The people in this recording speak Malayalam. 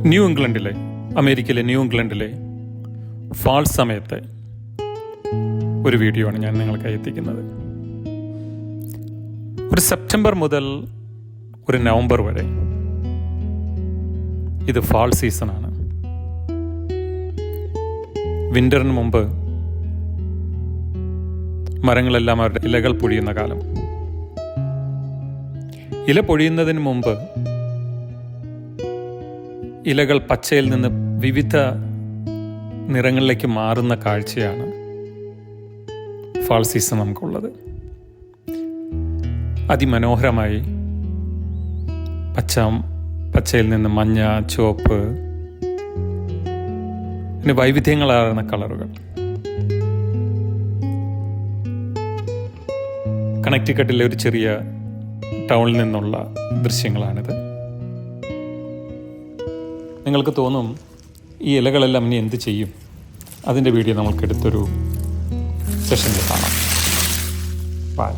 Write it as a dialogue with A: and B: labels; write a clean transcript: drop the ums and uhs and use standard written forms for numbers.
A: ന്യൂ ഇംഗ്ലണ്ടിലെ, അമേരിക്കയിലെ ന്യൂ ഇംഗ്ലണ്ടിലെ ഫാൾ സമയത്തെ ഒരു വീഡിയോ ആണ് ഞാൻ നിങ്ങൾക്കായി എത്തിക്കുന്നത്. ഒരു സെപ്റ്റംബർ മുതൽ ഒരു നവംബർ വരെ ഇത് ഫാൾ സീസണാണ്. വിൻ്ററിന് മുമ്പ് മരങ്ങളെല്ലാം അവരുടെ ഇലകൾ പൊഴിയുന്ന കാലം. ഇല പൊഴിയുന്നതിന് മുമ്പ് ഇലകൾ പച്ചയിൽ നിന്ന് വിവിധ നിറങ്ങളിലേക്ക് മാറുന്ന കാഴ്ചയാണ് ഫാൾ സീസൺ നമുക്കുള്ളത്. അതിമനോഹരമായി പച്ചയിൽ നിന്ന് മഞ്ഞ, ചുവപ്പ്, പിന്നെ വൈവിധ്യങ്ങളാർന്ന കളറുകൾ. കണക്റ്റിക്കട്ടിലെ ഒരു ചെറിയ ടൗണിൽ നിന്നുള്ള ദൃശ്യങ്ങളാണിത്. നിങ്ങൾക്ക് തോന്നും ഈ ഇലകളെല്ലാം ഇനി എന്ത് ചെയ്യും? അതിൻ്റെ വീഡിയോ നമുക്കെടുത്തൊരു സെഷനിൽ കാണാം. ബൈ.